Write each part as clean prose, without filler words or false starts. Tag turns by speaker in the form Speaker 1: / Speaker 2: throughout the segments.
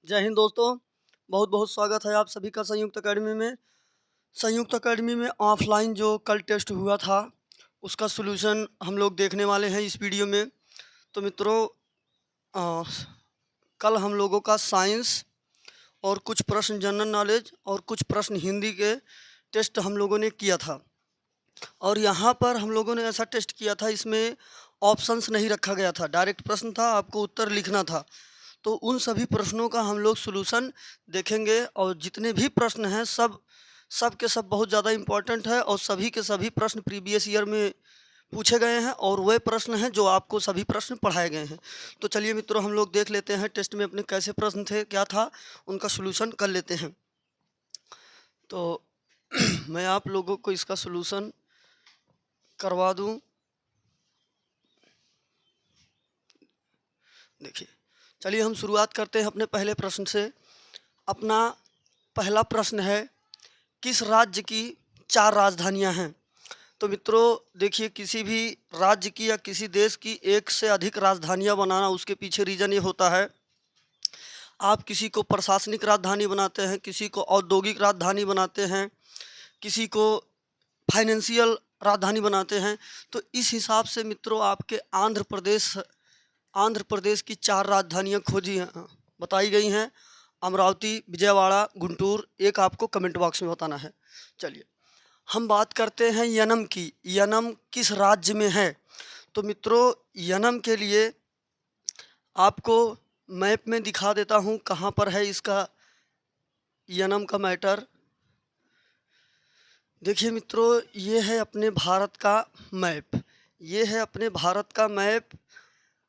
Speaker 1: जय हिंद दोस्तों, बहुत बहुत स्वागत है आप सभी का संयुक्त अकेडमी में। संयुक्त अकेडमी में ऑफलाइन जो कल टेस्ट हुआ था उसका सॉल्यूशन हम लोग देखने वाले हैं इस वीडियो में। तो मित्रों, अ, कल हम लोगों का साइंस और कुछ प्रश्न जनरल नॉलेज और कुछ प्रश्न हिंदी के टेस्ट हम लोगों ने किया था। और यहाँ पर हम लोगों ने ऐसा टेस्ट किया था, इसमें ऑप्शंस नहीं रखा गया था, डायरेक्ट प्रश्न था, आपको उत्तर लिखना था। तो उन सभी प्रश्नों का हम लोग सॉल्यूशन देखेंगे और जितने भी प्रश्न हैं सब के सब बहुत ज़्यादा इम्पोर्टेंट है और सभी के सभी प्रश्न प्रीवियस ईयर में पूछे गए हैं और वह प्रश्न हैं जो आपको सभी प्रश्न पढ़ाए गए हैं। तो चलिए मित्रों, हम लोग देख लेते हैं टेस्ट में अपने कैसे प्रश्न थे, क्या था, उनका सॉल्यूशन कर लेते हैं। तो मैं आप लोगों को इसका सॉल्यूशन करवा दूं। देखिए, चलिए हम शुरुआत करते हैं अपने पहले प्रश्न से। अपना पहला प्रश्न है, किस राज्य की 4 राजधानियां हैं? तो मित्रों देखिए, किसी भी राज्य की या किसी देश की एक से अधिक राजधानियां बनाना, उसके पीछे रीज़न ये होता है, आप किसी को प्रशासनिक राजधानी बनाते हैं, किसी को औद्योगिक राजधानी बनाते हैं, किसी को फाइनेंशियल राजधानी बनाते हैं। तो इस हिसाब से मित्रों आपके आंध्र प्रदेश की 4 राजधानियां खोजी हैं, बताई गई हैं, अमरावती, विजयवाड़ा, गुंटूर। एक आपको कमेंट बॉक्स में बताना है। चलिए हम बात करते हैं यनम की। यनम किस राज्य में है? तो मित्रों यनम के लिए आपको मैप में दिखा देता हूँ कहाँ पर है इसका यनम का मैटर। देखिए मित्रों, ये है अपने भारत का मैप। ये है अपने भारत का मैप।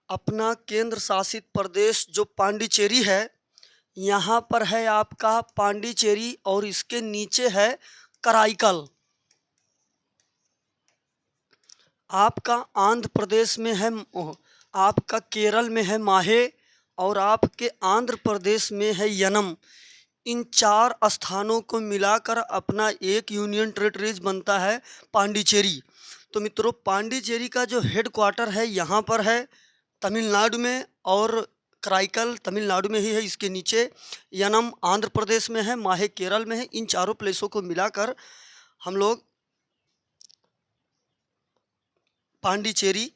Speaker 1: अपना केंद्र शासित प्रदेश जो पांडिचेरी है, यहाँ पर है आपका पांडिचेरी और इसके नीचे है कराईकल। आपका आंध्र प्रदेश में है, आपका केरल में है माहे और आपके आंध्र प्रदेश में है यनम। इन 4 स्थानों को मिलाकर अपना एक यूनियन टेरिटरीज बनता है पांडिचेरी। तो मित्रों पांडिचेरी का जो हेड क्वार्टर है यहाँ पर है तमिलनाडु में, और कराईकल तमिलनाडु में ही है। इसके नीचे यनम आंध्र प्रदेश में है, माहे केरल में है। इन चारों प्लेसों को मिलाकर हम लोग पांडिचेरी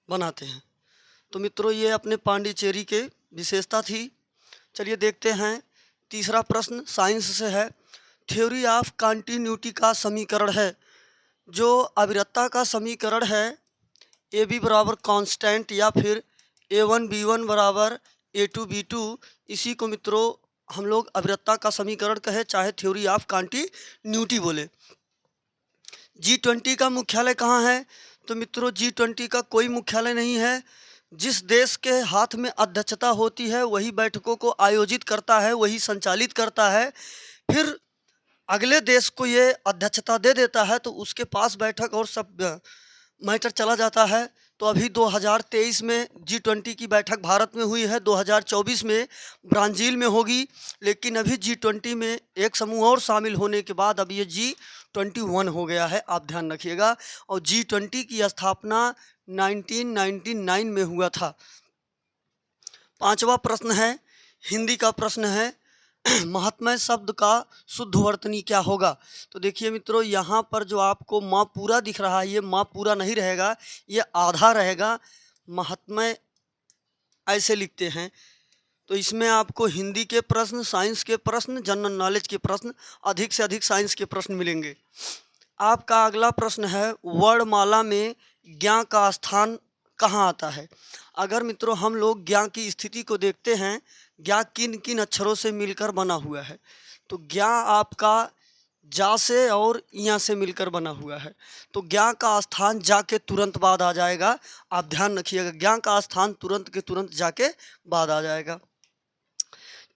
Speaker 1: बनाते हैं। तो मित्रों ये अपने पांडिचेरी के विशेषता थी। चलिए देखते हैं तीसरा प्रश्न, साइंस से है। थ्योरी ऑफ कंटिन्यूटी का समीकरण है, जो अविरतता का समीकरण है, ए बी बराबर कांस्टेंट या फिर A1B1 बराबर A2B2, इसी को मित्रों हम लोग अविरतता का समीकरण कहे, चाहे थ्योरी ऑफ कंटिन्यूटी बोले। G20 का मुख्यालय कहाँ है? तो मित्रों G20 का कोई मुख्यालय नहीं है। जिस देश के हाथ में अध्यक्षता होती है वही बैठकों को आयोजित करता है, वही संचालित करता है। फिर अगले देश को ये अध्यक्षता दे देता है तो उसके पास बैठक और सब मैटर चला जाता है। तो अभी 2023 में G20 की बैठक भारत में हुई है, 2024 में ब्राज़ील में होगी। लेकिन अभी G20 में एक समूह और शामिल होने के बाद अब ये G21 हो गया है, आप ध्यान रखिएगा। और G20 की स्थापना 1999 में हुआ था। 5वां प्रश्न है, हिंदी का प्रश्न है, महात्म्य शब्द का शुद्ध वर्तनी क्या होगा? तो देखिए मित्रों, यहाँ पर जो आपको माँ पूरा दिख रहा है, ये माँ पूरा नहीं रहेगा, ये आधा रहेगा। महात्म्य ऐसे लिखते हैं। तो इसमें आपको हिंदी के प्रश्न, साइंस के प्रश्न, जनरल नॉलेज के प्रश्न, अधिक से अधिक साइंस के प्रश्न मिलेंगे। आपका अगला प्रश्न है, वर्णमाला में ज्ञ का स्थान कहाँ आता है? अगर मित्रों हम लोग ज्ञ की स्थिति को देखते हैं, ज्ञ किन किन अक्षरों से मिलकर बना हुआ है, तो ज्ञ आपका जा से और यहाँ से मिलकर बना हुआ है। तो ज्ञ का स्थान जा के तुरंत बाद आ जाएगा, आप ध्यान रखिएगा, ज्ञ का स्थान तुरंत के तुरंत जा के बाद आ जाएगा।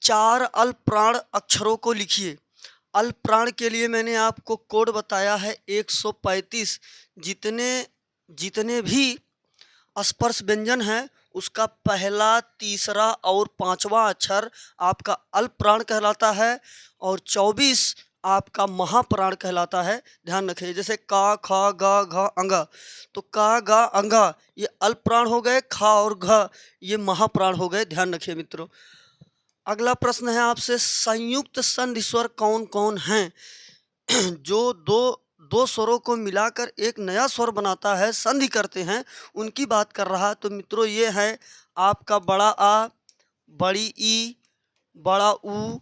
Speaker 1: 4 अल्प प्राण अक्षरों को लिखिए। अल्प प्राण के लिए मैंने आपको कोड बताया है 135। जितने भी स्पर्श व्यंजन है उसका पहला, तीसरा और 5वां अक्षर आपका अल्प प्राण कहलाता है और 24 आपका महाप्राण कहलाता है। ध्यान रखिए, जैसे का, ख, ग, घ, अंग, तो का, ग, अंग ये अल्प प्राण हो गए, खा और घ ये महाप्राण हो गए। ध्यान रखिए मित्रों। अगला प्रश्न है आपसे, संयुक्त संधि स्वर कौन कौन हैं? जो दो स्वरों को मिलाकर एक नया स्वर बनाता है, संधि करते हैं, उनकी बात कर रहा है। तो मित्रों ये है आपका बड़ा आ, बड़ी ई, बड़ा ऊ,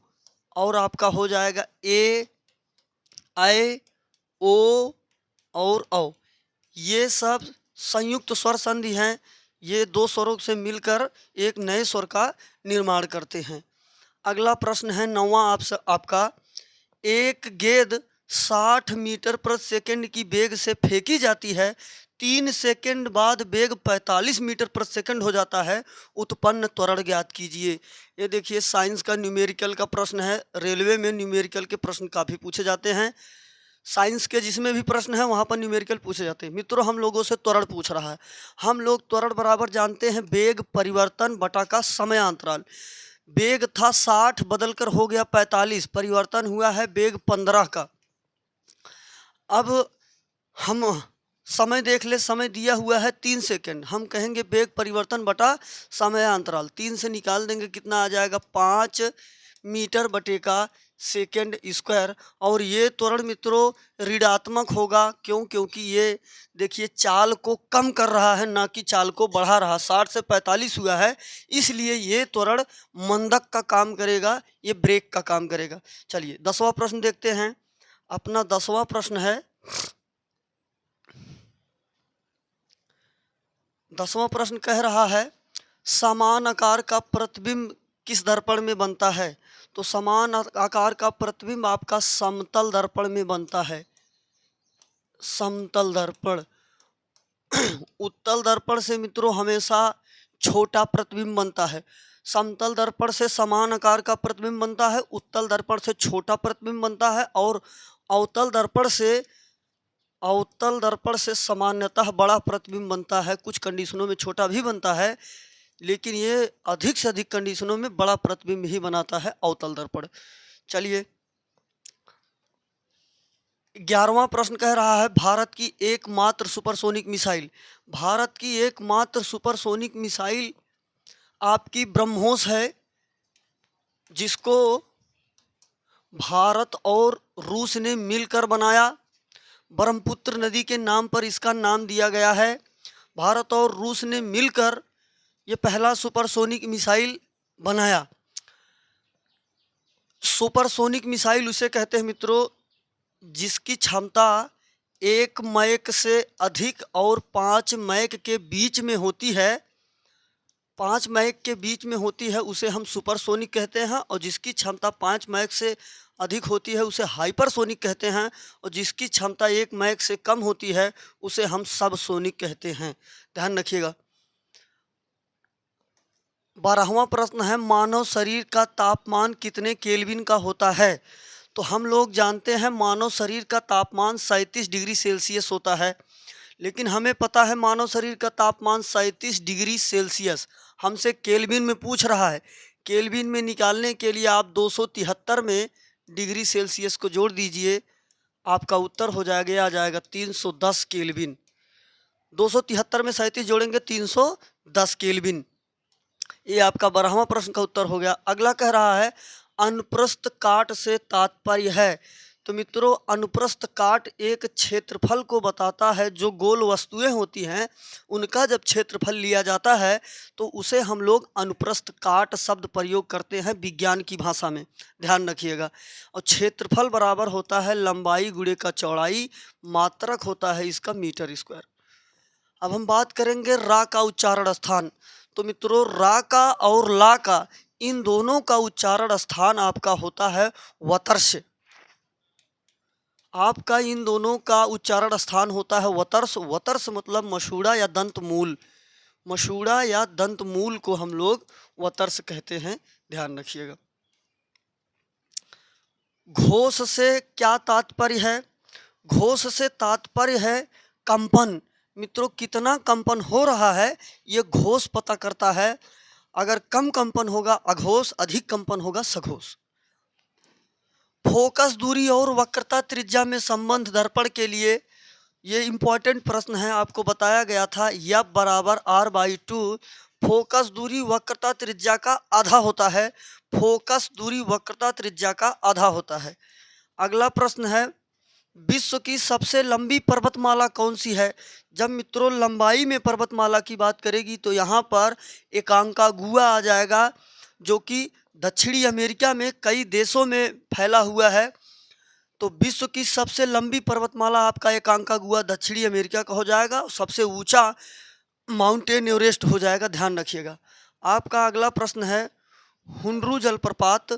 Speaker 1: और आपका हो जाएगा ए, ऐ, ओ और औ। ये सब संयुक्त स्वर संधि हैं। ये दो स्वरों से मिलकर एक नए स्वर का निर्माण करते हैं। अगला प्रश्न है 9वां आपका, एक गेंद 60 मीटर प्रति सेकंड की वेग से फेंकी जाती है, 3 सेकंड बाद वेग 45 मीटर प्रति सेकंड हो जाता है, उत्पन्न त्वरण ज्ञात कीजिए। ये देखिए साइंस का न्यूमेरिकल का प्रश्न है। रेलवे में न्यूमेरिकल के प्रश्न काफ़ी पूछे जाते हैं। साइंस के जिसमें भी प्रश्न है वहाँ पर न्यूमेरिकल पूछे जाते हैं। मित्रों हम लोगों से त्वरण पूछ रहा है। हम लोग त्वरण बराबर जानते हैं वेग परिवर्तन बटा का समयांतराल। वेग था 60 बदलकर हो गया 45, परिवर्तन हुआ है वेग 15 का। अब हम समय देख ले, समय दिया हुआ है 3 सेकंड। हम कहेंगे वेग परिवर्तन बटा समयांतराल, 3 से निकाल देंगे कितना आ जाएगा 5 मीटर बटे का सेकंड स्क्वायर। और ये त्वरण मित्रों ऋणात्मक होगा, क्यों? क्योंकि ये देखिए चाल को कम कर रहा है, ना कि चाल को बढ़ा रहा। 60 से 45 हुआ है, इसलिए ये त्वरण मंदक का काम करेगा, ये ब्रेक का काम करेगा। चलिए 10वां प्रश्न देखते हैं। अपना 10वां प्रश्न है, 10वां प्रश्न कह रहा है, समान आकार का प्रतिबिंब किस दर्पण में बनता है? तो समान आकार का प्रतिबिंब आपका समतल दर्पण में बनता है। समतल दर्पण उत्तल दर्पण से मित्रों हमेशा छोटा प्रतिबिंब बनता है। समतल दर्पण से समान आकार का प्रतिबिंब बनता है, उत्तल दर्पण से छोटा प्रतिबिंब बनता है, और अवतल दर्पण से सामान्यतः बड़ा प्रतिबिंब बनता है। कुछ कंडीशनों में छोटा भी बनता है, लेकिन ये अधिक से अधिक कंडीशनों में बड़ा प्रतिबिंब ही बनाता है अवतल दर्पण। चलिए 11वां प्रश्न कह रहा है, भारत की एकमात्र सुपरसोनिक मिसाइल। भारत की एकमात्र सुपरसोनिक मिसाइल आपकी ब्रह्मोस है, जिसको भारत और रूस ने मिलकर बनाया। ब्रह्मपुत्र नदी के नाम पर इसका नाम दिया गया है। भारत और रूस ने मिलकर ये पहला सुपरसोनिक मिसाइल बनाया। सुपरसोनिक मिसाइल उसे कहते हैं मित्रों जिसकी क्षमता 1 मैक से अधिक और 5 मैक के बीच में होती है। 5 मैक के बीच में होती है उसे हम सुपरसोनिक कहते हैं, और जिसकी क्षमता 5 मैक से अधिक होती है उसे हाइपरसोनिक कहते हैं, और जिसकी क्षमता 1 मैक से कम होती है उसे हम सबसोनिक कहते हैं। ध्यान रखिएगा। 12वां प्रश्न है, मानव शरीर का तापमान कितने केल्विन का होता है? तो हम लोग जानते हैं मानव शरीर का तापमान 37 डिग्री सेल्सियस होता है, लेकिन हमें पता है मानव शरीर का तापमान 37 डिग्री सेल्सियस। हमसे केल्विन में पूछ रहा है। केल्विन में निकालने के लिए आप 273 में डिग्री सेल्सियस को जोड़ दीजिए, आपका उत्तर हो जाएगा, आ जाएगा 310 केल्विन। 273 में 37 जोड़ेंगे 310 केल्विन। ये आपका 12वां प्रश्न का उत्तर हो गया। अगला कह रहा है, अनुप्रस्थ काट से तात्पर्य है। तो मित्रों अनुप्रस्थ काट एक क्षेत्रफल को बताता है। जो गोल वस्तुएं होती हैं उनका जब क्षेत्रफल लिया जाता है तो उसे हम लोग अनुप्रस्थ काट शब्द प्रयोग करते हैं विज्ञान की भाषा में। ध्यान रखिएगा। और क्षेत्रफल बराबर होता है लंबाई गुणे का चौड़ाई, मात्रक होता है इसका मीटर स्क्वायर। अब हम बात करेंगे रा का उच्चारण स्थान। तो मित्रों रा का और ला का इन दोनों का उच्चारण स्थान आपका होता है वतर्ष। आपका इन दोनों का उच्चारण स्थान होता है वतर्ष। वतर्ष मतलब मसूड़ा या दंत मूल। मसूड़ा या दंत मूल को हम लोग वतर्ष कहते हैं। ध्यान रखिएगा। घोष से क्या तात्पर्य है? घोष से तात्पर्य है कंपन। मित्रों कितना कंपन हो रहा है ये घोष पता करता है। अगर कम कंपन होगा अघोष, अधिक कंपन होगा सघोष। फोकस दूरी और वक्रता त्रिज्या में संबंध दर्पण के लिए ये इंपॉर्टेंट प्रश्न है। आपको बताया गया था F बराबर R/2 फोकस दूरी वक्रता त्रिज्या का आधा होता है। फोकस दूरी वक्रता त्रिज्या का आधा होता है। अगला प्रश्न है, विश्व की सबसे लंबी पर्वतमाला कौन सी है? जब मित्रों लंबाई में पर्वतमाला की बात करेगी तो यहाँ पर एकांकागुआ आ जाएगा, जो कि दक्षिणी अमेरिका में कई देशों में फैला हुआ है। तो विश्व की सबसे लंबी पर्वतमाला आपका एकांकागुआ दक्षिणी अमेरिका का हो जाएगा। सबसे ऊंचा माउंटेन एवरेस्ट हो जाएगा, ध्यान रखिएगा। आपका अगला प्रश्न है, हुंडरू जलप्रपात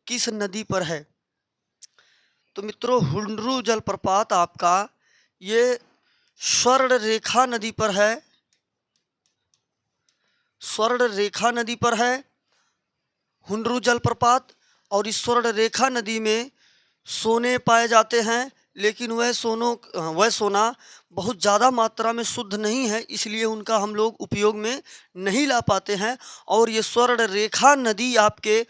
Speaker 1: किस नदी पर है? तो मित्रों हुंडरू जलप्रपात आपका ये स्वर्ण रेखा नदी पर है। स्वर्ण रेखा नदी पर है हुंडरू जलप्रपात। और इस स्वर्ण रेखा नदी में सोने पाए जाते हैं, लेकिन वह सोना बहुत ज़्यादा मात्रा में शुद्ध नहीं है, इसलिए उनका हम लोग उपयोग में नहीं ला पाते हैं। और ये स्वर्ण रेखा नदी आपके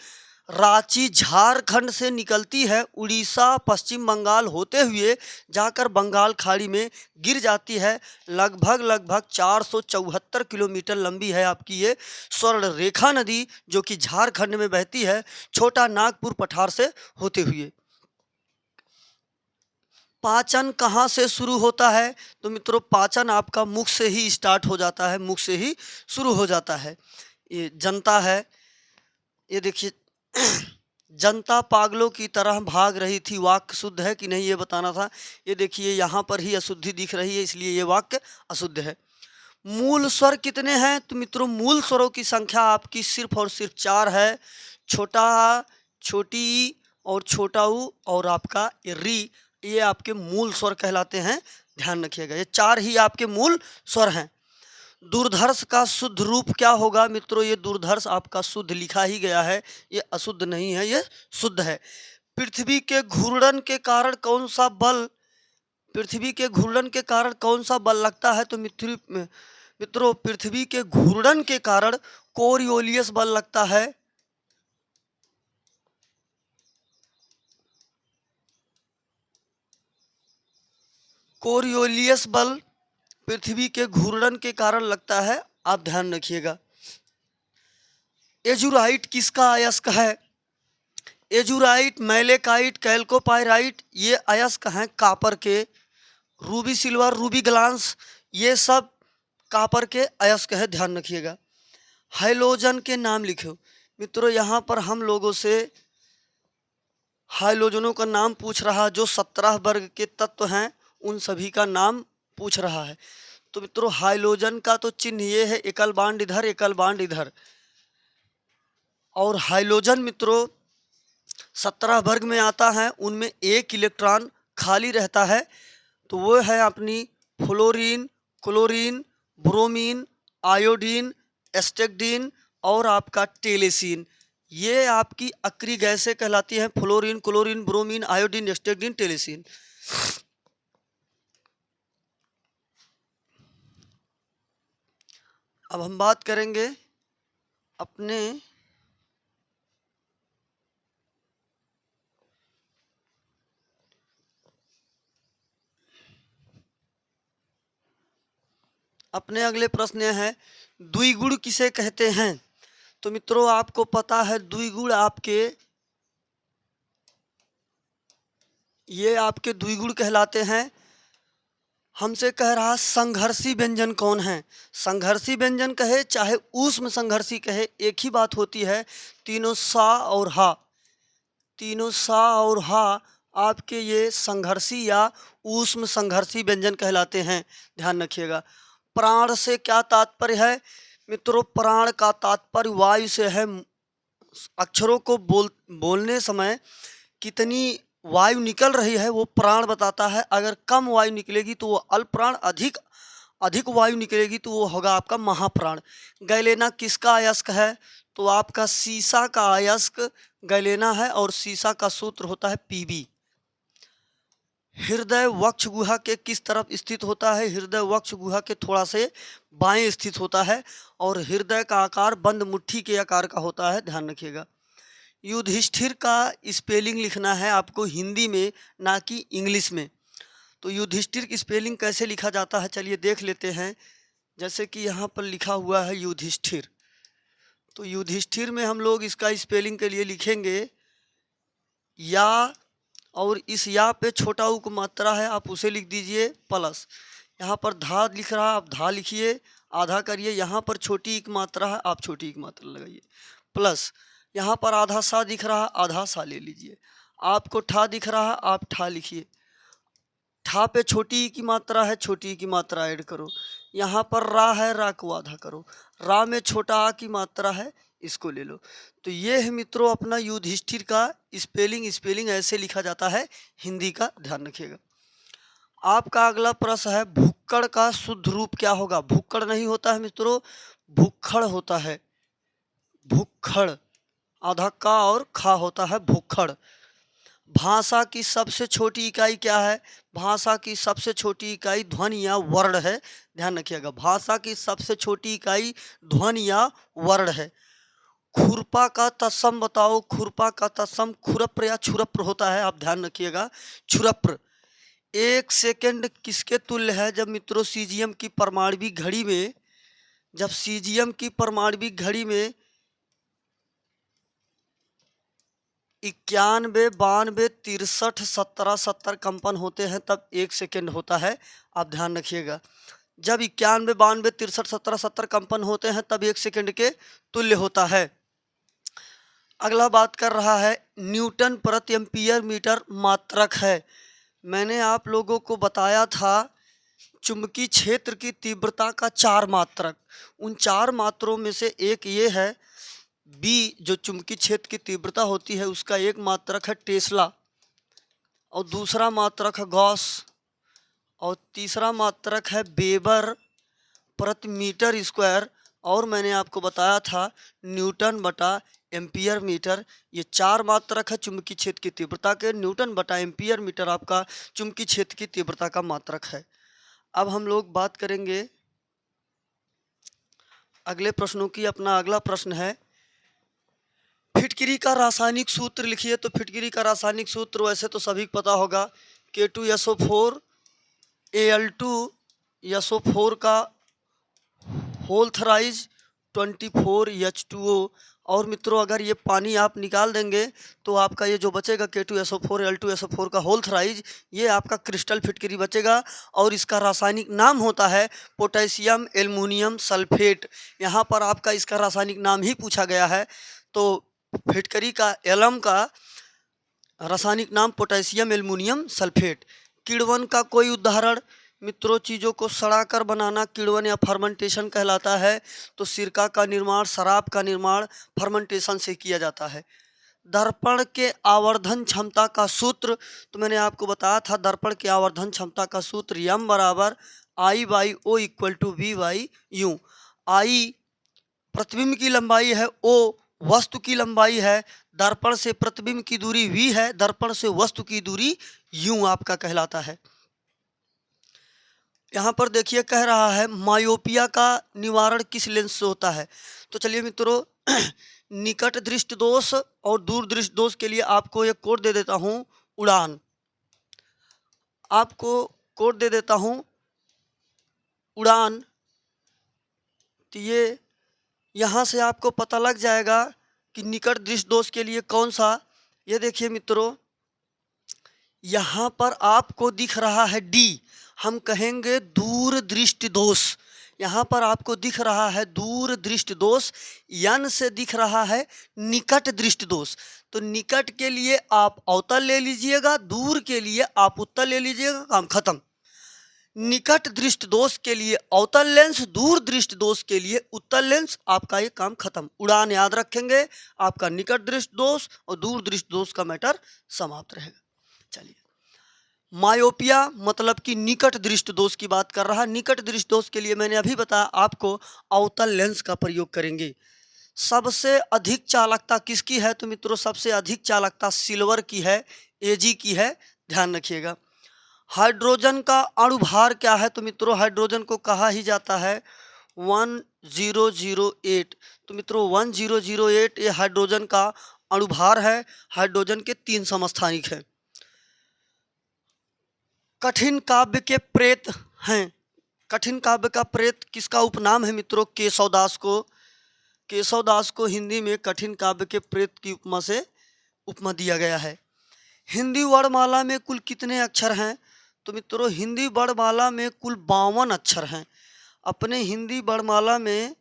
Speaker 1: रांची झारखंड से निकलती है, उड़ीसा पश्चिम बंगाल होते हुए जाकर बंगाल खाड़ी में गिर जाती है। लगभग 474 किलोमीटर लंबी है आपकी ये स्वर्ण रेखा नदी, जो कि झारखंड में बहती है, छोटा नागपुर पठार से होते हुए। पाचन कहाँ से शुरू होता है? तो मित्रों पाचन आपका मुख से ही स्टार्ट हो जाता है, मुख से ही शुरू हो जाता है। ये जनता है, ये देखिए जनता पागलों की तरह भाग रही थी, वाक्य शुद्ध है कि नहीं ये बताना था। ये देखिए यहाँ पर ही अशुद्धि दिख रही है, इसलिए ये वाक्य अशुद्ध है। मूल स्वर कितने हैं? तो मित्रों मूल स्वरों की संख्या आपकी सिर्फ और सिर्फ 4 है। छोटा आ, छोटी ई और छोटा ऊ और आपका री, ये आपके मूल स्वर कहलाते हैं, ध्यान रखिएगा। ये 4 ही आपके मूल स्वर हैं। दूरधर्ष का शुद्ध रूप क्या होगा? मित्रों ये दूरधर्ष आपका शुद्ध लिखा ही गया है, ये अशुद्ध नहीं है, ये शुद्ध है। पृथ्वी के घूर्णन के कारण कौन सा बल पृथ्वी के घूर्णन के कारण कौन सा बल लगता है? तो मित्रों पृथ्वी के घूर्णन के कारण कोरियोलियस बल लगता है। कोरियोलियस बल पृथ्वी के घूर्णन के कारण लगता है, आप ध्यान रखिएगा। एजुराइट किसका अयस्क है? एजुराइट, मैलेकाइट, कैल्कोपाइराइट ये अयस्क हैं कापर के। रूबी सिल्वर, रूबी ग्लांस ये सब कापर के अयस्क है, ध्यान रखिएगा। हाइलोजन के नाम लिखो। मित्रों यहाँ पर हम लोगों से हाइलोजनों का नाम पूछ रहा है, जो 17 वर्ग के तत्व हैं उन सभी का नाम पूछ रहा है। तो मित्रों हाइलोजन का तो चिन्ह ये है, एकल बांड इधर एकल बांड इधर। और हाइलोजन मित्रों 17 वर्ग में आता है, उनमें 1 इलेक्ट्रॉन खाली रहता है। तो वो है अपनी फ्लोरीन, क्लोरीन, ब्रोमीन, आयोडीन, एस्टेक्डीन और आपका टेलेसीन। ये आपकी अक्री गैसें कहलाती हैं, फ्लोरीन, क्लोरीन, ब्रोमीन, आयोडीन, एस्टेक्डीन, टेलेसीन। अब हम बात करेंगे अपने अगले प्रश्न है, द्विगुण किसे कहते हैं? तो मित्रों आपको पता है द्विगुण आपके द्विगुण कहलाते हैं। हमसे कह रहा संघर्षी व्यंजन कौन है? संघर्षी व्यंजन कहे चाहे ऊष्म संघर्षी कहे, एक ही बात होती है। तीनों सा और हा आपके ये संघर्षी या ऊष्म संघर्षी व्यंजन कहलाते हैं, ध्यान रखिएगा। प्राण से क्या तात्पर्य है? मित्रों प्राण का तात्पर्य वायु से है। अक्षरों को बोलने समय कितनी वायु निकल रही है वो प्राण बताता है। अगर कम वायु निकलेगी तो वो अल्पप्राण, अधिक वायु निकलेगी तो वो होगा आपका महाप्राण। गैलेना किसका अयस्क है? तो आपका सीसा का अयस्क गैलेना है और सीसा का सूत्र होता है Pb। हृदय वक्ष गुहा के किस तरफ स्थित होता है? हृदय वक्ष गुहा के थोड़ा से बाएं स्थित होता है और हृदय का आकार बंद मुट्ठी के आकार का होता है, ध्यान रखिएगा। युधिष्ठिर का स्पेलिंग लिखना है आपको हिंदी में, ना कि इंग्लिश में। तो युधिष्ठिर की स्पेलिंग कैसे लिखा जाता है चलिए देख लेते हैं। जैसे कि यहाँ पर लिखा हुआ है युधिष्ठिर, तो युधिष्ठिर में हम लोग इसका स्पेलिंग के लिए लिखेंगे या, और इस या पे छोटा उ की मात्रा है, आप उसे लिख दीजिए प्लस। यहाँ पर धा लिख रहा है, आप धा लिखिए, आधा करिए। यहाँ पर छोटी एक मात्रा है, आप छोटी एक मात्रा लगाइए प्लस। यहाँ पर आधा सा दिख रहा है, आधा सा ले लीजिए। आपको ठा दिख रहा है, आप ठा लिखिए। ठा पे छोटी की मात्रा है, छोटी की मात्रा ऐड करो। यहाँ पर रा है, रा को आधा करो। रा में छोटा आ की मात्रा है, इसको ले लो। तो ये है मित्रों अपना युधिष्ठिर का स्पेलिंग। स्पेलिंग ऐसे लिखा जाता है हिंदी का, ध्यान रखिएगा। आपका अगला प्रश्न है भुक्कड़ का शुद्ध रूप क्या होगा। भुक्कड़ नहीं होता है मित्रों, भुक्खड़ होता है। भुक्खड़, आधा का और खा होता है भुक्खड़। भाषा की सबसे छोटी इकाई क्या है। भाषा की सबसे छोटी इकाई ध्वनि या वर्ण है, ध्यान रखिएगा। भाषा की सबसे छोटी इकाई ध्वनि या वर्ण है। खुरपा का तत्सम बताओ। खुरपा का तत्सम खुरप्र या छुरप्र होता है, आप ध्यान रखिएगा, छुरप्र। 1 सेकंड किसके तुल्य है। जब मित्रों सीजियम की परमाणविक घड़ी में, जब सीजियम की परमाणविक घड़ी में 91, 92, 63, 17, 70 कंपन होते हैं, तब 1 सेकंड होता है, आप ध्यान रखिएगा। जब 91, 92, 63, 17, 70 कंपन होते हैं, तब 1 सेकंड के तुल्य होता है। अगला बात कर रहा है न्यूटन प्रति एम्पीयर मीटर मात्रक है। मैंने आप लोगों को बताया था चुंबकीय क्षेत्र की तीव्रता का 4 मात्रक। उन 4 मात्रों में से एक ये है बी, जो चुंबकीय क्षेत्र की तीव्रता होती है उसका एक मात्रक है टेस्ला, और दूसरा मात्रक है गॉस, और तीसरा मात्रक है वेबर प्रति मीटर स्क्वायर, और मैंने आपको बताया था न्यूटन बटा एम्पियर मीटर। ये 4 मात्रक है चुंबकीय क्षेत्र की तीव्रता के। न्यूटन बटा एम्पियर मीटर आपका चुंबकीय क्षेत्र की तीव्रता का मात्रक है। अब हम लोग बात करेंगे अगले प्रश्नों की। अपना अगला प्रश्न है फिटकरी का रासायनिक सूत्र लिखिए। तो फिटकरी का रासायनिक सूत्र वैसे तो सभी को पता होगा, K2SO4 Al2SO4 का होल थराइज 24H2O। और मित्रों अगर ये पानी आप निकाल देंगे तो आपका ये जो बचेगा K2SO4 Al2SO4 का होल थराइज, ये आपका क्रिस्टल फिटकरी बचेगा। और इसका रासायनिक नाम होता है पोटेशियम एल्युमिनियम सल्फेट। यहाँ पर आपका इसका रासायनिक नाम ही पूछा गया है। तो फिटकरी का एलम का रासायनिक नाम पोटेशियम एल्युमिनियम सल्फेट। किण्वन का कोई उदाहरण। मित्रों चीज़ों को सड़ाकर बनाना किण्वन या फर्मेंटेशन कहलाता है। तो सिरका का निर्माण, शराब का निर्माण फर्मेंटेशन से किया जाता है। दर्पण के आवर्धन क्षमता का सूत्र, तो मैंने आपको बताया था दर्पण के आवर्धन क्षमता का सूत्र m बराबर I/O = V/U। I प्रतिबिंब की लंबाई है, O वस्तु की लंबाई है, दर्पण से प्रतिबिंब की दूरी v है, दर्पण से वस्तु की दूरी u आपका कहलाता है। यहाँ पर देखिए कह रहा है मायोपिया का निवारण किस लेंस से होता है। तो चलिए मित्रों निकट दृष्टि दोष और दूर दृष्टि दोष के लिए आपको एक कोड दे देता हूँ, उड़ान। आपको कोड दे देता हूँ उड़ान। तो ये यहाँ से आपको पता लग जाएगा कि निकट दृष्टि दोष के लिए कौन सा। ये देखिए मित्रों यहाँ पर आपको दिख रहा है डी, हम कहेंगे दूर दृष्टि दोष। यहाँ पर आपको दिख रहा है दूर दृष्टि दोष, यन से दिख रहा है निकट दृष्टि दोष। तो निकट के लिए आप अवतल ले लीजिएगा, दूर के लिए आप उत्तल ले लीजिएगा, काम खत्म। निकट दृष्टि दोष के लिए अवतल लेंस, दूर दृष्टि दोष के लिए उत्तल लेंस, आपका ये काम खत्म। उड़ान याद रखेंगे, आपका निकट दृष्टि दोष और दूर दृष्टि दोष का मैटर समाप्त रहेगा। चलिए मायोपिया मतलब कि निकट दृष्टि दोष की बात कर रहा है। निकट दृष्टि दोष के लिए मैंने अभी बताया आपको अवतल लेंस का प्रयोग करेंगे। सबसे अधिक चालकता किसकी है। तो मित्रों सबसे अधिक चालकता सिल्वर की है, Ag की है, ध्यान रखिएगा। हाइड्रोजन का अणुभार क्या है। तो मित्रों हाइड्रोजन को कहा ही जाता है 1008। तो मित्रों 1008 ये हाइड्रोजन का अणुभार है। हाइड्रोजन के 3 समस्थानिक हैं। कठिन काव्य के प्रेत हैं। कठिन काव्य का प्रेत किसका उपनाम है मित्रों। केशवदास को। केशव दास को हिंदी में कठिन काव्य के प्रेत की उपमा से उपमा दिया गया है। हिंदी वर्णमाला में कुल कितने अक्षर हैं? तो मित्रों हिंदी वर्णमाला में कुल 52 अक्षर हैं। अपने हिंदी वर्णमाला में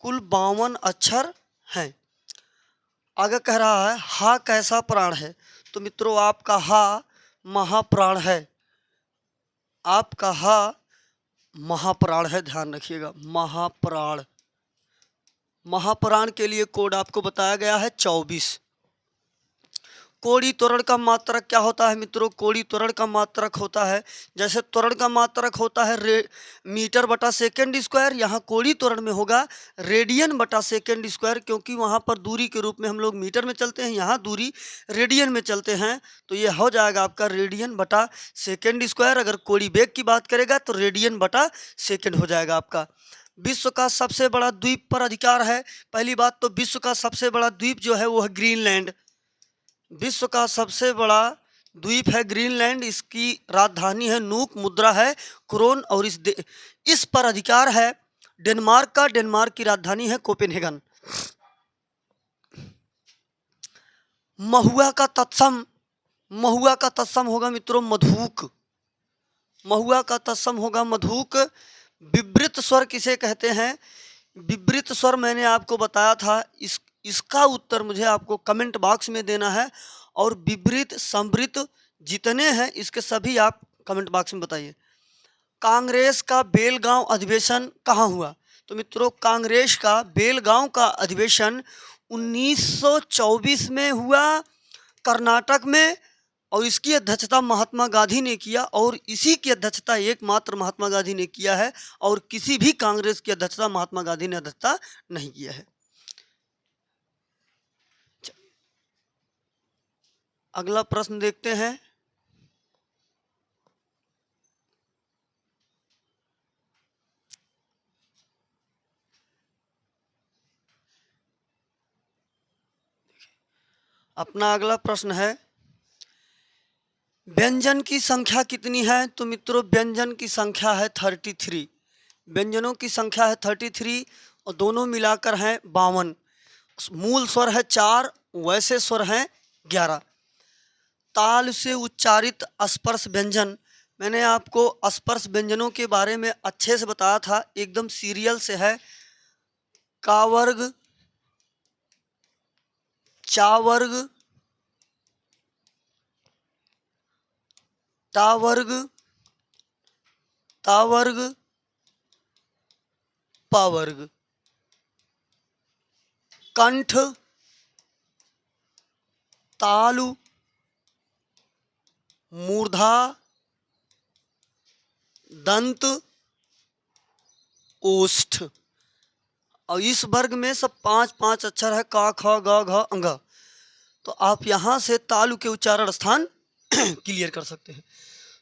Speaker 1: कुल 52 अक्षर हैं। आगे कह रहा है हा कैसा प्राण है? तो मित्रों आपका हा महाप्राण है। आपका हा महाप्राण है, ध्यान रखिएगा, महाप्राण। महाप्राण के लिए कोड आपको बताया गया है 24। कोड़ी त्वरण का मात्रक क्या होता है मित्रों? कोड़ी त्वरण का मात्रक होता है, जैसे त्वरण का मात्रक होता है मीटर बटा सेकेंड स्क्वायर, यहाँ कोड़ी त्वरण में होगा रेडियन बटा सेकेंड स्क्वायर, क्योंकि वहाँ पर दूरी के रूप में हम लोग मीटर में चलते हैं, यहाँ दूरी रेडियन में चलते हैं, तो ये हो जाएगा आपका रेडियन बटा सेकेंड स्क्वायर। अगर कोड़ी वेग की बात करेगा तो रेडियन बटा सेकेंड हो जाएगा आपका। विश्व का सबसे बड़ा द्वीप पर अधिकार है। पहली बात तो विश्व का सबसे बड़ा द्वीप जो है वो है ग्रीनलैंड। विश्व का सबसे बड़ा द्वीप है ग्रीनलैंड। इसकी राजधानी है नूक, मुद्रा है क्रोन, और इस पर अधिकार है डेनमार्क का। डेनमार्क की राजधानी है कोपेनहेगन। महुआ का तत्सम, महुआ का तत्सम होगा मित्रों मधुक। महुआ का तत्सम होगा मधुक। विवृत स्वर किसे कहते हैं? विवृत स्वर मैंने आपको बताया था, इसका उत्तर मुझे आपको कमेंट बॉक्स में देना है। और विवृत संवृत जितने हैं इसके सभी आप कमेंट बॉक्स में बताइए। कांग्रेस का बेलगांव अधिवेशन कहाँ हुआ? तो मित्रों कांग्रेस का बेलगांव का अधिवेशन 1924 में हुआ कर्नाटक में, और इसकी अध्यक्षता महात्मा गांधी ने किया, और इसी की अध्यक्षता एकमात्र महात्मा गांधी ने किया है, और किसी भी कांग्रेस की अध्यक्षता महात्मा गांधी ने अध्यक्षता नहीं किया है। अगला प्रश्न देखते हैं। अपना अगला प्रश्न है व्यंजन की संख्या कितनी है? तो मित्रों व्यंजन की संख्या है 33। व्यंजनों की संख्या है 33 और दोनों मिलाकर हैं 52। मूल स्वर है 4, वैसे स्वर हैं 11। ताल से उच्चारित स्पर्श व्यंजन, मैंने आपको स्पर्श व्यंजनों के बारे में अच्छे से बताया था, एकदम सीरियल से है। का वर्ग, चा वर्ग, टा वर्ग, ता वर्ग, पा वर्ग। कंठ, तालु, मूर्धा, दंत, ओष्ठ। और इस वर्ग में सब 5-5 अक्षर है, का ख ग घ अंग। तो आप यहाँ से तालु के उच्चारण स्थान क्लियर कर सकते हैं।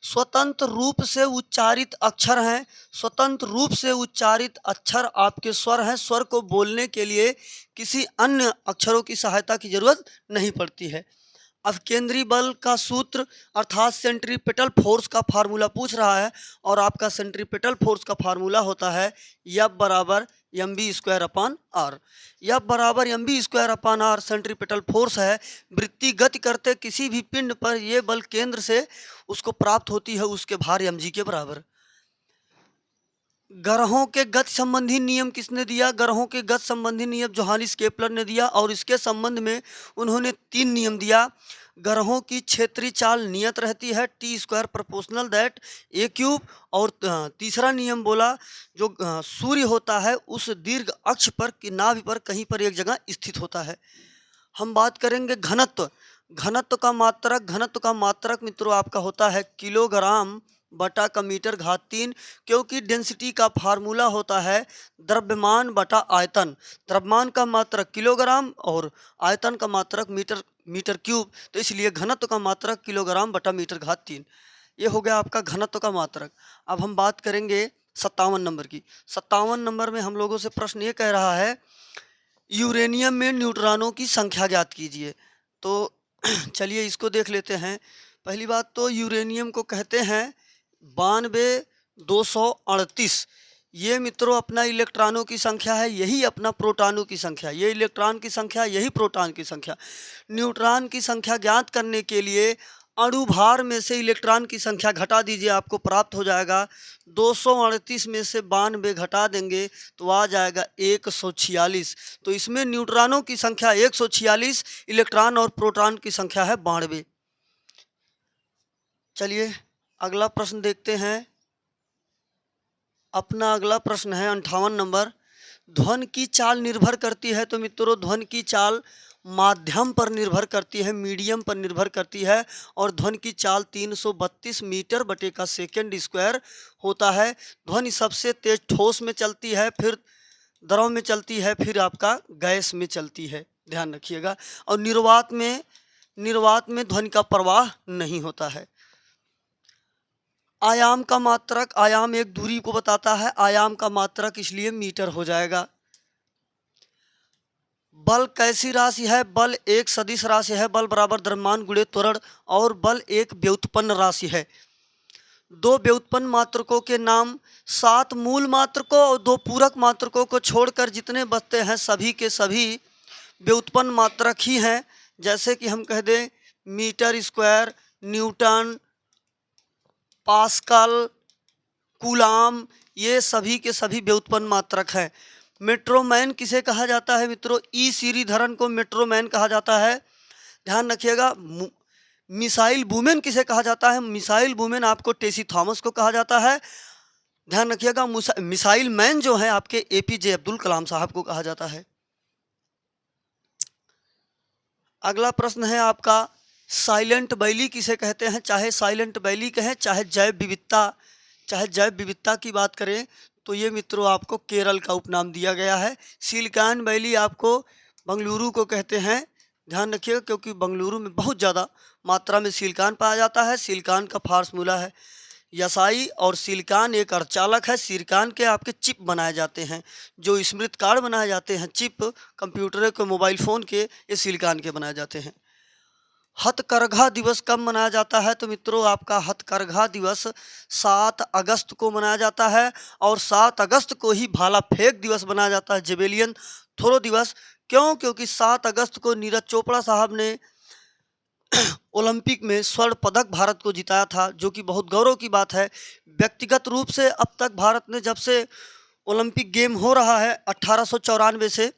Speaker 1: स्वतंत्र रूप से उच्चारित अक्षर हैं। स्वतंत्र रूप से उच्चारित अक्षर आपके स्वर हैं। स्वर को बोलने के लिए किसी अन्य अक्षरों की सहायता की जरूरत नहीं पड़ती है। अब केंद्रीय बल का सूत्र अर्थात सेंट्रीपिटल फोर्स का फार्मूला पूछ रहा है, और आपका सेंट्रीपिटल फोर्स का फार्मूला होता है F बराबर mv² अपान आर। F बराबर mv² upon R centripetal force है। वृत्ति गति करते किसी भी पिंड पर यह बल केंद्र से उसको प्राप्त होती है उसके भार mg के बराबर। ग्रहों के गति संबंधी नियम किसने दिया? ग्रहों के गति संबंधी नियम जोहानिस केपलर ने दिया, और इसके संबंध में उन्होंने 3 नियम दिया। ग्रहों की क्षेत्रीय चाल नियत रहती है, t² प्रोपोर्शनल दैट a³। और तीसरा नियम बोला जो सूर्य होता है उस दीर्घ अक्ष पर कि नाभि पर कहीं पर एक जगह स्थित होता है। हम बात करेंगे घनत्व। घनत्व का मात्रक मित्रों आपका होता है किलोग्राम बटा का मीटर घात 3, क्योंकि डेंसिटी का फार्मूला होता है द्रव्यमान बटा आयतन। द्रव्यमान का मात्रक किलोग्राम और आयतन का मात्रक मीटर क्यूब, तो इसलिए घनत्व का मात्रक किलोग्राम बटा मीटर घात 3। ये हो गया आपका घनत्व का मात्रक। अब हम बात करेंगे 57 नंबर की। 57 नंबर में हम लोगों से प्रश्न ये कह रहा है यूरेनियम में न्यूट्रॉनों की संख्या ज्ञात कीजिए। तो चलिए इसको देख लेते हैं। पहली बात तो यूरेनियम को कहते हैं 92238। ये मित्रों अपना इलेक्ट्रॉनों की संख्या है, यही अपना प्रोटॉनों की संख्या। ये इलेक्ट्रॉन की संख्या, यही प्रोटॉन की संख्या। न्यूट्रॉन की संख्या ज्ञात करने के लिए अणुभार में से इलेक्ट्रॉन की संख्या घटा दीजिए, आपको प्राप्त हो जाएगा 238 में से 92 घटा देंगे तो आ जाएगा 146। तो इसमें न्यूट्रॉनों की संख्या 146, इलेक्ट्रॉन और प्रोटॉन की संख्या है 92। चलिए अगला प्रश्न देखते हैं। अपना अगला प्रश्न है 58 नंबर। ध्वनि की चाल निर्भर करती है, तो मित्रों ध्वनि की चाल माध्यम पर निर्भर करती है, मीडियम पर निर्भर करती है, और ध्वनि की चाल 332 मीटर बटे का सेकंड स्क्वायर होता है। ध्वनि सबसे तेज ठोस में चलती है, फिर द्रव में चलती है, फिर आपका गैस में चलती है, ध्यान रखिएगा। और निर्वात में ध्वनि का प्रवाह नहीं होता है। आयाम का मात्रक, आयाम एक दूरी को बताता है, आयाम का मात्रक इसलिए मीटर हो जाएगा। बल कैसी राशि है? बल एक सदिश राशि है, बल बराबर द्रव्यमान गुणे त्वरण, और बल एक व्युत्पन्न राशि है। दो व्युत्पन्न मात्रकों के नाम, 7 मूल मात्रकों और 2 पूरक मात्रकों को छोड़कर जितने बचते हैं सभी के सभी व्युत्पन्न मात्रक ही हैं। जैसे कि हम कह दें metre square, newton, pascal, coulomb, ये सभी के सभी व्युत्पन्न मात्रक हैं। मेट्रोमैन किसे कहा जाता है मित्रों? ई श्रीधरन को मेट्रोमैन कहा जाता है, ध्यान रखिएगा। मिसाइल वुमेन किसे कहा जाता है? मिसाइल वुमेन आपको टेसी थॉमस को कहा जाता है, ध्यान रखिएगा। मिसाइल मैन जो है आपके एपीजे अब्दुल कलाम साहब को कहा जाता है। अगला प्रश्न है आपका, साइलेंट वैली किसे कहते हैं? चाहे साइलेंट वैली कहें, चाहे जैव विविधता की बात करें, तो ये मित्रों आपको केरल का उपनाम दिया गया है। सिलिकॉन वैली आपको बंगलुरु को कहते हैं, ध्यान रखिएगा, क्योंकि बंगलुरु में बहुत ज़्यादा मात्रा में सिलिकॉन पाया जाता है। सिलिकॉन का फार्मूला है यसाई, और सिलिकॉन एक अर्धचालक है। सिलिकॉन के आपके चिप बनाए जाते हैं, जो स्मृति कार्ड बनाए जाते हैं, चिप कंप्यूटर के, मोबाइल फ़ोन के, ये सिलिकॉन के बनाए जाते हैं। हथकरघा दिवस कब मनाया जाता है? तो मित्रों आपका हथकरघा दिवस 7 अगस्त को मनाया जाता है, और 7 अगस्त को ही भाला फेंक दिवस मनाया जाता है, जेवेलियन थ्रो दिवस। क्यों? क्योंकि 7 अगस्त को नीरज चोपड़ा साहब ने ओलंपिक में स्वर्ण पदक भारत को जिताया था, जो कि बहुत गौरव की बात है। व्यक्तिगत रूप से अब तक भारत ने, जब से ओलंपिक गेम हो रहा है 1894 से,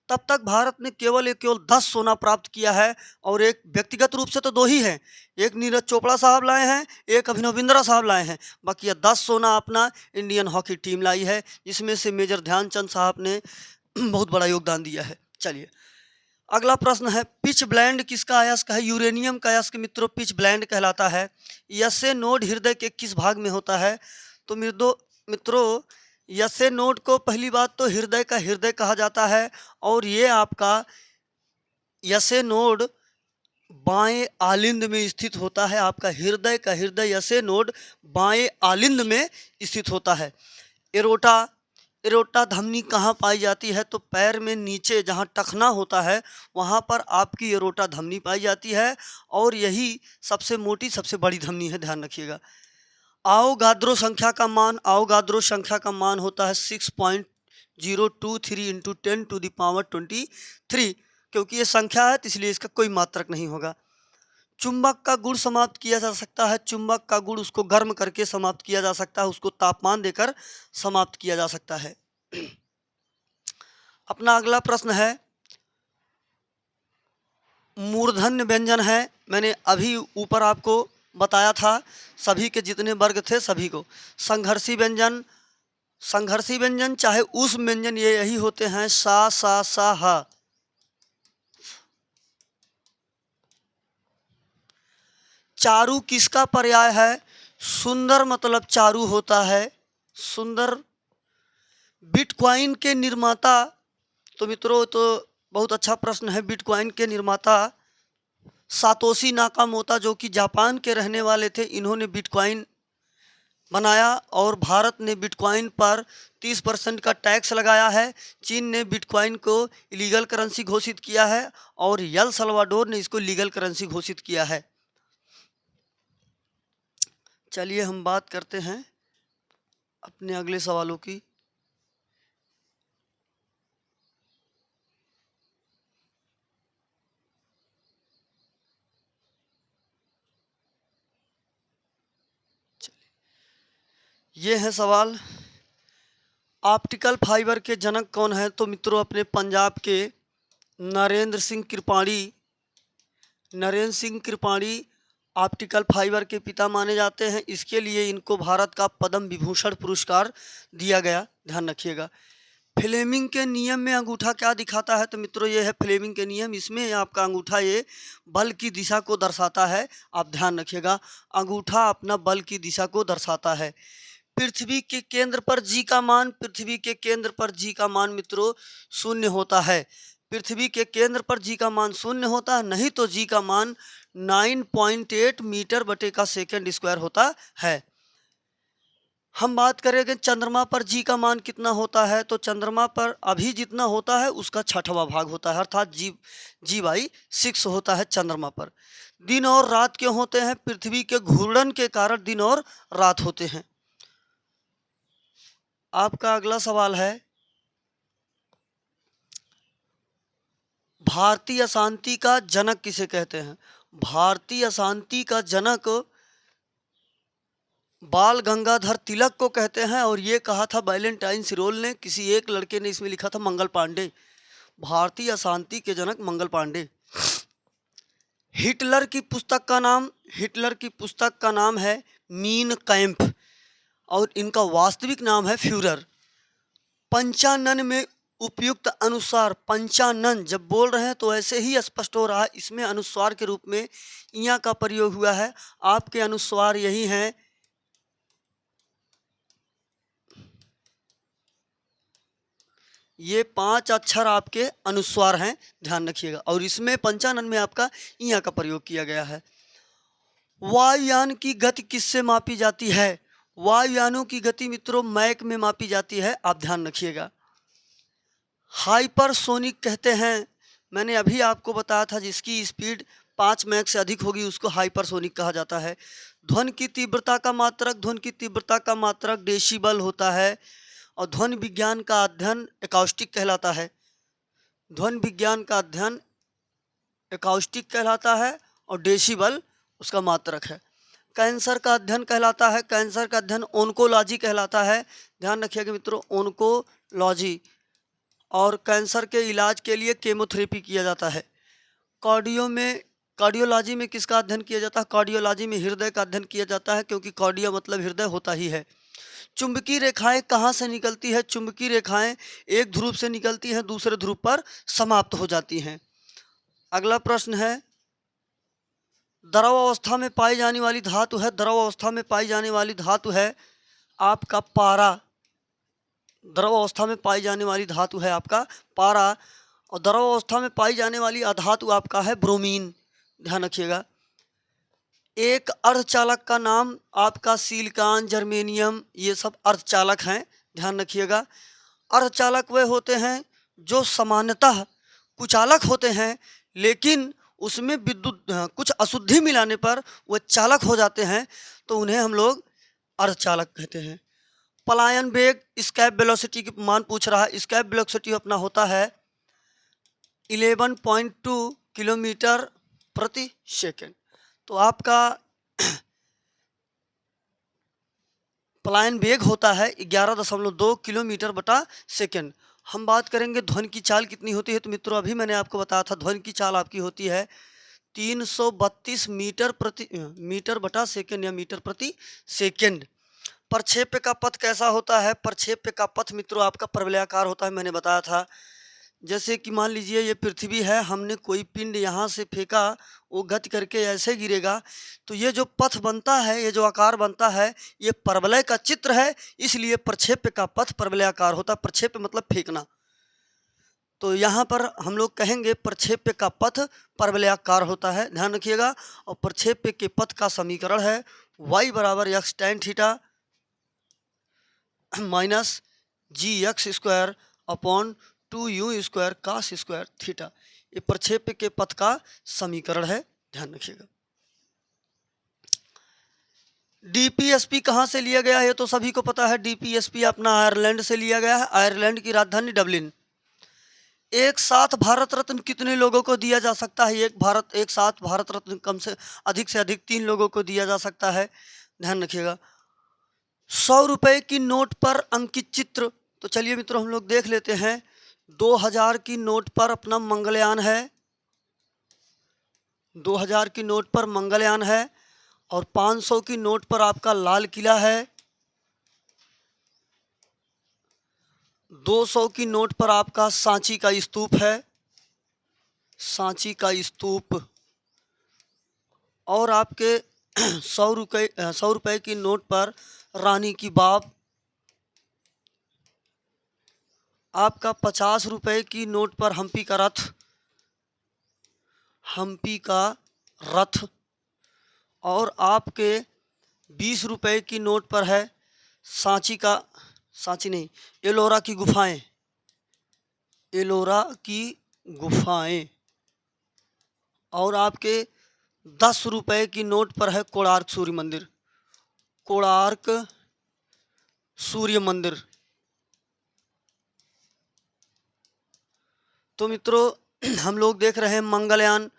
Speaker 1: तब तक भारत ने केवल 10 सोना प्राप्त किया है, और एक व्यक्तिगत रूप से तो 2 ही हैं, एक नीरज चोपड़ा साहब लाए हैं, एक अभिनव बिंद्रा साहब लाए हैं। बाकी ये 10 सोना अपना इंडियन हॉकी टीम लाई है, जिसमें से मेजर ध्यानचंद साहब ने बहुत बड़ा योगदान दिया है। चलिए अगला प्रश्न है, पिच ब्लेंड किसका अयस्क है? यूरेनियम का अयस्क मित्रों पिच ब्लेंड कहलाता है। यसे नोड हृदय के किस भाग में होता है? तो मित्रों यसे नोड को पहली बात तो हृदय का हृदय कहा जाता है, और ये आपका यसे नोड बाएं आलिंद में स्थित होता है। आपका हृदय का हृदय यसे नोड बाएं आलिंद में स्थित होता है। एरोटा धमनी कहाँ पाई जाती है? तो पैर में नीचे जहाँ टखना होता है वहाँ पर आपकी एरोटा धमनी पाई जाती है, और यही सबसे मोटी, सबसे बड़ी धमनी है, ध्यान रखिएगा। आओगाद्रो संख्या का मान होता है 6.023 इंटू 10⁻23, क्योंकि ये संख्या है तो इसलिए इसका कोई मात्रक नहीं होगा। चुंबक का गुण समाप्त किया जा सकता है, चुंबक का गुण उसको गर्म करके समाप्त किया जा सकता है, उसको तापमान देकर समाप्त किया जा सकता है। अपना अगला प्रश्न है, मूर्धन्य व्यंजन है। मैंने अभी ऊपर आपको बताया था, सभी के जितने वर्ग थे सभी को। संघर्षी व्यंजन चाहे उस व्यंजन, ये यही होते हैं, सा हा। चारु किसका पर्याय है? सुंदर मतलब चारु होता है, सुंदर। बिटकॉइन के निर्माता, तो मित्रों तो बहुत अच्छा प्रश्न है। बिटकॉइन के निर्माता सातोशी नाकामोतो, जो कि जापान के रहने वाले थे, इन्होंने बिटकॉइन बनाया, और भारत ने बिटकॉइन पर 30% का टैक्स लगाया है। चीन ने बिटकॉइन को इलीगल करेंसी घोषित किया है, और एल सल्वाडोर ने इसको लीगल करेंसी घोषित किया है। चलिए हम बात करते हैं अपने अगले सवालों की। ये है सवाल, ऑप्टिकल फाइबर के जनक कौन है? तो मित्रों अपने पंजाब के नरेंद्र सिंह कृपाणी ऑप्टिकल फाइबर के पिता माने जाते हैं। इसके लिए इनको भारत का पद्म विभूषण पुरस्कार दिया गया, ध्यान रखिएगा। फ्लेमिंग के नियम में अंगूठा क्या दिखाता है? तो मित्रों ये है फ्लेमिंग के नियम। इसमें आपका अंगूठा ये बल की दिशा को दर्शाता है, आप ध्यान रखिएगा। अंगूठा अपना बल की दिशा को दर्शाता है। पृथ्वी के केंद्र पर जी का मान, पृथ्वी के केंद्र पर जी का मान मित्रों 0 होता है। पृथ्वी के केंद्र पर जी का मान 0 होता है, नहीं तो जी का मान 9.8 मीटर बटे का सेकंड स्क्वायर होता है। हम बात करेंगे चंद्रमा पर जी का मान कितना होता है? तो चंद्रमा पर अभी जितना होता है उसका 6वां भाग होता है, अर्थात जी/6 होता है चंद्रमा पर। दिन और रात क्यों होते हैं? पृथ्वी के घूर्णन के कारण दिन और रात होते हैं। आपका अगला सवाल है, भारतीय अशांति का जनक किसे कहते हैं? भारतीय अशांति का जनक बाल गंगाधर तिलक को कहते हैं, और ये कहा था वैलेंटाइन सिरोल ने। किसी एक लड़के ने इसमें लिखा था मंगल पांडे। भारतीय अशांति के जनक मंगल पांडे। हिटलर की पुस्तक का नाम है मीन कैंप, और इनका वास्तविक नाम है फ्यूरर। पंचानन में उपयुक्त अनुस्वार, पंचानन जब बोल रहे हैं तो ऐसे ही स्पष्ट हो रहा है, इसमें अनुस्वार के रूप में इया का प्रयोग हुआ है। आपके अनुस्वार यही हैं, ये 5 अक्षर आपके अनुस्वार हैं, ध्यान रखिएगा। और इसमें पंचानन में आपका इया का प्रयोग किया गया है। वायुयान की गति किससे मापी जाती है? वायुयानों की गति मित्रों मैक में मापी जाती है, आप ध्यान रखिएगा। हाइपरसोनिक कहते हैं, मैंने अभी आपको बताया था जिसकी स्पीड 5 मैक से अधिक होगी उसको हाइपरसोनिक कहा जाता है। ध्वनि की तीव्रता का मात्रक डेसिबल होता है, और ध्वनि विज्ञान का अध्ययन एकॉस्टिक कहलाता है। ध्वनि विज्ञान का अध्ययन एकॉस्टिक कहलाता है, और डेसिबल उसका मात्रक है। कैंसर का अध्ययन कहलाता है, कैंसर का अध्ययन ओन्कोलॉजी कहलाता है, ध्यान रखिएगा मित्रों, ओन्कोलॉजी। और कैंसर के इलाज के लिए केमोथेरेपी किया जाता है। कार्डियोलॉजी में किसका अध्ययन किया जाता है? कार्डियोलॉजी में हृदय का अध्ययन किया जाता है, क्योंकि कार्डियो मतलब हृदय होता ही है। चुंबकीय रेखाएं कहाँ से निकलती है? चुंबकीय रेखाएं एक ध्रुव से निकलती हैं, दूसरे ध्रुव पर समाप्त हो जाती हैं। अगला प्रश्न है, द्रव अवस्था में पाई जाने वाली धातु है, आपका पारा। द्रव अवस्था में पाई जाने वाली धातु है आपका पारा, और द्रव अवस्था में पाई जाने वाली अधातु आपका है ब्रोमीन, ध्यान रखिएगा। एक अर्धचालक का नाम आपका सिलिकॉन, जर्मेनियम, ये सब अर्धचालक हैं, ध्यान रखिएगा। अर्धचालक वे होते हैं जो सामान्यतः कुचालक होते हैं, लेकिन उसमें विद्युत कुछ अशुद्धि मिलाने पर वह चालक हो जाते हैं, तो उन्हें हम लोग अर्धचालक कहते हैं। पलायन वेग, स्केप वेलोसिटी की मान पूछ रहा है। स्केप वेलोसिटी अपना होता है 11.2 किलोमीटर प्रति सेकेंड। तो आपका पलायन वेग होता है 11.2 किलोमीटर बटा सेकेंड। हम बात करेंगे ध्वनि की चाल कितनी होती है, तो मित्रों अभी मैंने आपको बताया था ध्वनि की चाल आपकी होती है 332 मीटर बटा सेकेंड या मीटर प्रति सेकेंड। प्रक्षेप्य का पथ कैसा होता है? प्रक्षेप्य का पथ मित्रों आपका परवलयाकार होता है, मैंने बताया था। जैसे कि मान लीजिए ये पृथ्वी है, हमने कोई पिंड यहाँ से फेंका, वो गति करके ऐसे गिरेगा, तो ये जो पथ बनता है, ये जो आकार बनता है, ये परवलय का चित्र है, इसलिए प्रक्षेप्य का पथ परवलयाकार होता है। प्रक्षेप्य मतलब फेंकना, तो यहाँ पर हम लोग कहेंगे प्रक्षेप्य का पथ परवलयाकार होता है, ध्यान रखिएगा। और प्रक्षेप्य के पथ का समीकरण है y बराबर x tan theta minus gx² upon 2u² cos square theta. ये प्रक्षेप्य के पथ का समीकरण है, ध्यान रखिएगा। डीपीएसपी कहाँ से लिया गया है? ये तो सभी को पता है, डीपीएसपी अपना आयरलैंड से लिया गया है, आयरलैंड की राजधानी डबलिन। एक साथ भारत रत्न कितने लोगों को दिया जा सकता है? एक साथ भारत रत्न कम से अधिक 3 लोगों को दिया जा सकता है, ध्यान रखिएगा। 100 रुपये की नोट पर अंकित चित्र। तो चलिए मित्रों हम लोग देख लेते हैं। 2000 की नोट पर अपना मंगलयान है, 2000 की नोट पर मंगलयान है। और 500 की नोट पर आपका लाल किला है। 200 की नोट पर आपका सांची का स्तूप है, सांची का स्तूप। और आपके 100 रुपये की नोट पर रानी की बाव। आपका 50 रुपये की नोट पर हम्पी का रथ, हम्पी का रथ। और आपके 20 रुपये की नोट पर है सांची नहीं, एलोरा की गुफाएं, एलोरा की गुफाएं। और आपके 10 रुपये की नोट पर है कोणार्क सूर्य मंदिर, कोणार्क सूर्य मंदिर। तो मित्रों हम लोग देख रहे हैं मंगलयान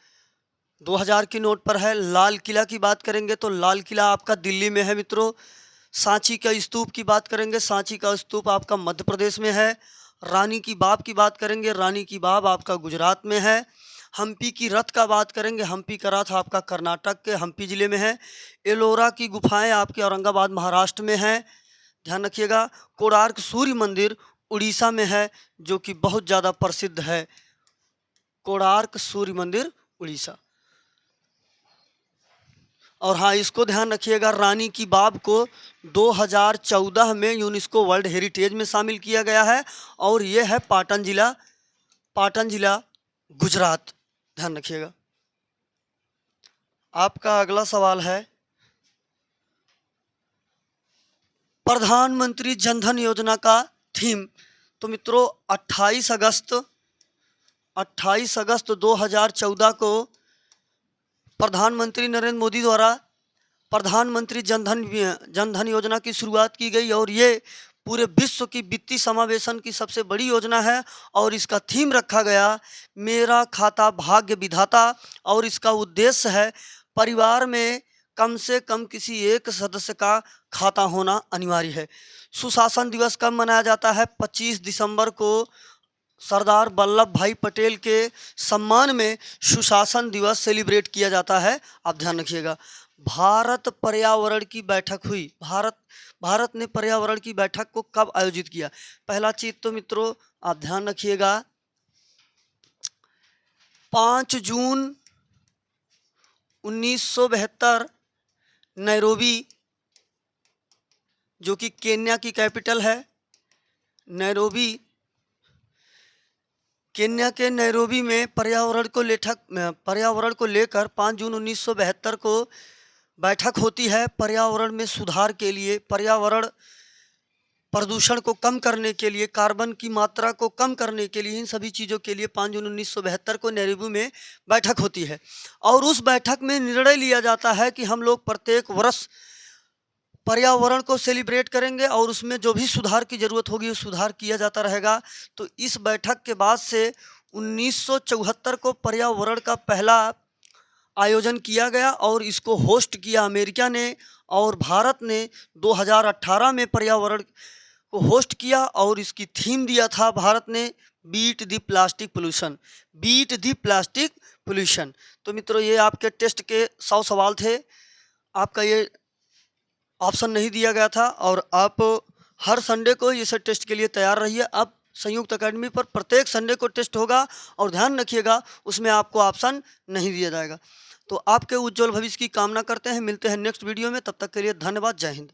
Speaker 1: 2000 की नोट पर है। लाल किला की बात करेंगे तो लाल किला आपका दिल्ली में है मित्रों। सांची का स्तूप की बात करेंगे, सांची का स्तूप आपका मध्य प्रदेश में है। रानी की बाव की बात करेंगे, रानी की बाव आपका गुजरात में है। हम्पी की रथ का बात करेंगे, हम्पी का रथ आपका कर्नाटक के हम्पी ज़िले में है। एलोरा की गुफाएं आपके औरंगाबाद महाराष्ट्र में है, ध्यान रखिएगा। कोणार्क सूर्य मंदिर उड़ीसा में है, जो कि बहुत ज़्यादा प्रसिद्ध है, कोणार्क सूर्य मंदिर उड़ीसा। और हाँ इसको ध्यान रखिएगा, रानी की बाव को 2014 में यूनेस्को वर्ल्ड हेरिटेज में शामिल किया गया है। और ये है पाटन जिला गुजरात, ध्यान रखिएगा। आपका अगला सवाल है प्रधानमंत्री जनधन योजना का थीम। तो मित्रों 28 अगस्त 2014 को प्रधानमंत्री नरेंद्र मोदी द्वारा प्रधानमंत्री जनधन योजना की शुरुआत की गई। और ये पूरे विश्व की वित्तीय समावेशन की सबसे बड़ी योजना है। और इसका थीम रखा गया मेरा खाता भाग्य विधाता। और इसका उद्देश्य है परिवार में कम से कम किसी एक सदस्य का खाता होना अनिवार्य है। सुशासन दिवस कब मनाया जाता है? 25 दिसंबर को सरदार वल्लभ भाई पटेल के सम्मान में सुशासन दिवस सेलिब्रेट किया जाता है। आप ध्यान रखिएगा। भारत पर्यावरण की बैठक हुई, भारत ने पर्यावरण की बैठक को कब आयोजित किया? पहला चीज तो मित्रों आप ध्यान रखिएगा 5 जून 1972 नैरोबी, जो कि केन्या की कैपिटल है, नैरोबी, केन्या के नैरोबी में पर्यावरण को लेकर 5 जून 1972 को बैठक होती है। पर्यावरण में सुधार के लिए, पर्यावरण प्रदूषण को कम करने के लिए, कार्बन की मात्रा को कम करने के लिए, इन सभी चीज़ों के लिए 5 जून 1972 को नैरोबी में बैठक होती है। और उस बैठक में निर्णय लिया जाता है कि हम लोग प्रत्येक वर्ष पर्यावरण को सेलिब्रेट करेंगे और उसमें जो भी सुधार की ज़रूरत होगी वो सुधार किया जाता रहेगा। तो इस बैठक के बाद से 1974 को पर्यावरण का पहला आयोजन किया गया और इसको होस्ट किया अमेरिका ने। और भारत ने 2018 में पर्यावरण को होस्ट किया और इसकी थीम दिया था भारत ने beat the plastic pollution, beat the plastic pollution. तो मित्रों ये आपके टेस्ट के 100 सवाल थे, आपका ये ऑप्शन नहीं दिया गया था। और आप हर संडे को ये सब टेस्ट के लिए तैयार रहिए। अब संयुक्त अकेडमी पर प्रत्येक संडे को टेस्ट होगा और ध्यान रखिएगा उसमें आपको ऑप्शन नहीं दिया जाएगा। तो आपके उज्जवल भविष्य की कामना करते हैं। मिलते हैं नेक्स्ट वीडियो में, तब तक के लिए धन्यवाद। जय हिंद।